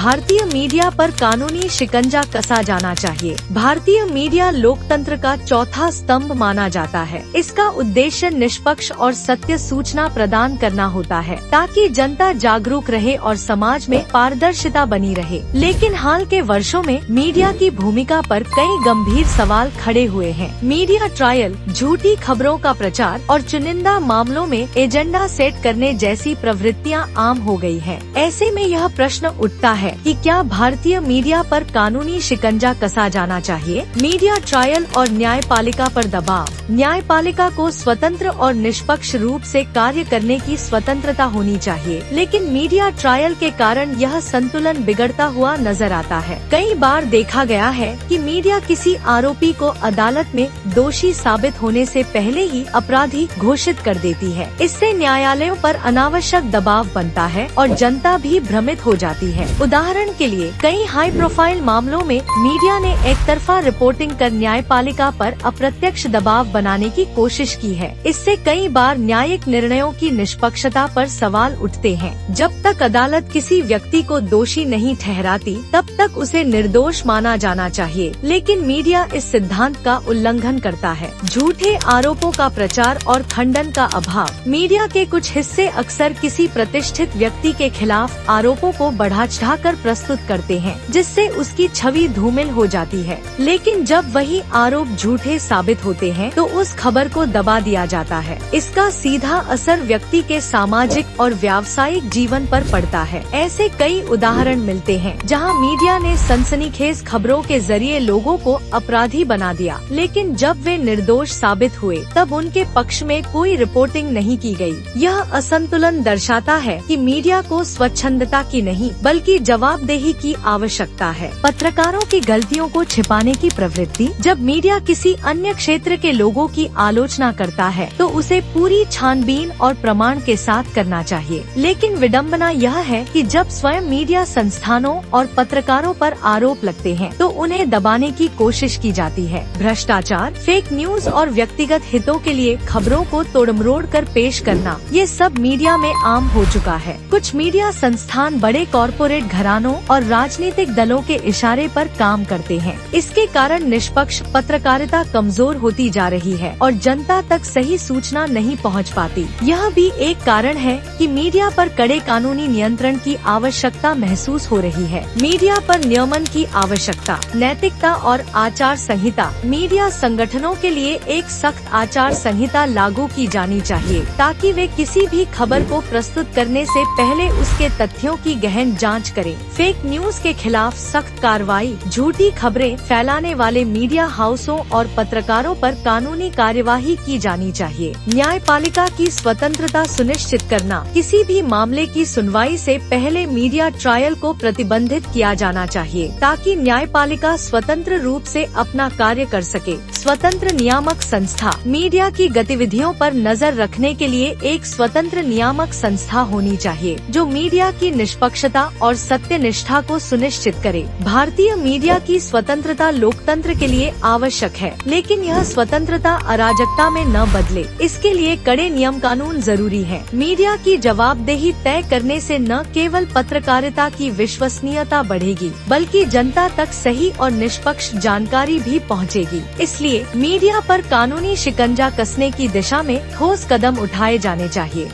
भारतीय मीडिया पर कानूनी शिकंजा कसा जाना चाहिए। भारतीय मीडिया लोकतंत्र का चौथा स्तंभ माना जाता है। इसका उद्देश्य निष्पक्ष और सत्य सूचना प्रदान करना होता है ताकि जनता जागरूक रहे और समाज में पारदर्शिता बनी रहे। लेकिन हाल के वर्षों में मीडिया की भूमिका पर कई गंभीर सवाल खड़े हुए हैं। मीडिया ट्रायल, झूठी खबरों का प्रचार और चुनिंदा मामलों में एजेंडा सेट करने जैसी प्रवृत्तियां आम हो गई हैं। ऐसे में यह प्रश्न उठता है कि क्या भारतीय मीडिया पर कानूनी शिकंजा कसा जाना चाहिए? मीडिया ट्रायल और न्यायपालिका पर दबाव। न्यायपालिका को स्वतंत्र और निष्पक्ष रूप से कार्य करने की स्वतंत्रता होनी चाहिए, लेकिन मीडिया ट्रायल के कारण यह संतुलन बिगड़ता हुआ नजर आता है। कई बार देखा गया है कि मीडिया किसी आरोपी को अदालत में दोषी साबित होने से पहले ही अपराधी घोषित कर देती है। इससे न्यायालयों पर अनावश्यक दबाव बनता है और जनता भी भ्रमित हो जाती है। उदाहरण के लिए कई हाई प्रोफाइल मामलों में मीडिया ने एक तरफा रिपोर्टिंग कर न्यायपालिका पर अप्रत्यक्ष दबाव बनाने की कोशिश की है। इससे कई बार न्यायिक निर्णयों की निष्पक्षता पर सवाल उठते हैं। जब तक अदालत किसी व्यक्ति को दोषी नहीं ठहराती, तब तक उसे निर्दोष माना जाना चाहिए। लेकिन मीडिया इस सिद्धांत का उल्लंघन करता है। झूठे आरोपों का प्रचार और खंडन का अभाव। मीडिया के कुछ हिस्से अक्सर किसी प्रतिष्ठित व्यक्ति के खिलाफ आरोपों को बढ़ा चढ़ाकर प्रस्तुत करते हैं, जिससे उसकी छवि धूमिल हो जाती है। लेकिन जब वही आरोप झूठे साबित होते हैं, तो उस खबर को दबा दिया जाता है। इसका सीधा असर व्यक्ति के सामाजिक और व्यावसायिक जीवन पर पड़ता है। ऐसे कई उदाहरण मिलते हैं जहां मीडिया ने सनसनीखेज खबरों के जरिए लोगों को अपराधी बना दिया, लेकिन जब वे निर्दोष साबित हुए तब उनके पक्ष में कोई रिपोर्टिंग नहीं की गई। यह असंतुलन दर्शाता है कि मीडिया को स्वच्छंदता की नहीं बल्कि जवाबदेही की आवश्यकता है। पत्रकारों की गलतियों को छिपाने की प्रवृत्ति। जब मीडिया किसी अन्य क्षेत्र के लोगों की आलोचना करता है तो उसे पूरी छानबीन और प्रमाण के साथ करना चाहिए। लेकिन विडंबना यह है कि जब स्वयं मीडिया संस्थानों और पत्रकारों पर आरोप लगते हैं तो उन्हें दबाने की कोशिश की जाती है। भ्रष्टाचार, फेक न्यूज और व्यक्तिगत हितों के लिए खबरों को तोड़मरोड़ कर पेश करना, ये सब मीडिया में आम हो चुका है। कुछ मीडिया संस्थान बड़े कॉरपोरेट घरानों और राजनीतिक दलों के इशारे पर काम करते हैं। इसके कारण निष्पक्ष पत्रकारिता कमजोर होती जा रही है और जनता तक सही सूचना नहीं पहुंच पाती। यह भी एक कारण है कि मीडिया पर कड़े कानूनी नियंत्रण की आवश्यकता महसूस हो रही है। मीडिया पर नियमन की आवश्यकता। नैतिकता और आचार संहिता। मीडिया संगठनों के लिए एक सख्त आचार संहिता लागू की जानी चाहिए ताकि वे किसी भी खबर को प्रस्तुत करने से पहले उसके तथ्यों की गहन जांच करें। फेक न्यूज के खिलाफ सख्त कार्रवाई। झूठी खबरें फैलाने वाले मीडिया हाउसों और पत्रकारों पर कानूनी कार्यवाही की जानी चाहिए। न्यायपालिका की स्वतंत्रता सुनिश्चित करना। किसी भी मामले की सुनवाई से पहले मीडिया ट्रायल को प्रतिबंधित किया जाना चाहिए ताकि न्यायपालिका स्वतंत्र रूप से अपना कार्य कर सके। स्वतंत्र नियामक संस्था। मीडिया की गतिविधियों पर नजर रखने के लिए एक स्वतंत्र नियामक संस्था होनी चाहिए जो मीडिया की निष्पक्षता और सत्यनिष्ठा को सुनिश्चित करे। भारतीय मीडिया की स्वतंत्रता लोकतंत्र के लिए आवश्यक है, लेकिन यह स्वतंत्रता अराजकता में न बदले। इसके लिए कड़े नियम कानून जरूरी है। मीडिया की जवाबदेही तय करने से न केवल पत्रकारिता की विश्वसनीयता बढ़ेगी, बल्कि जनता तक सही और निष्पक्ष जानकारी भी पहुंचेगी। इसलिए मीडिया पर कानूनी शिकंजा कसने की दिशा में ठोस कदम उठाए जाने चाहिए।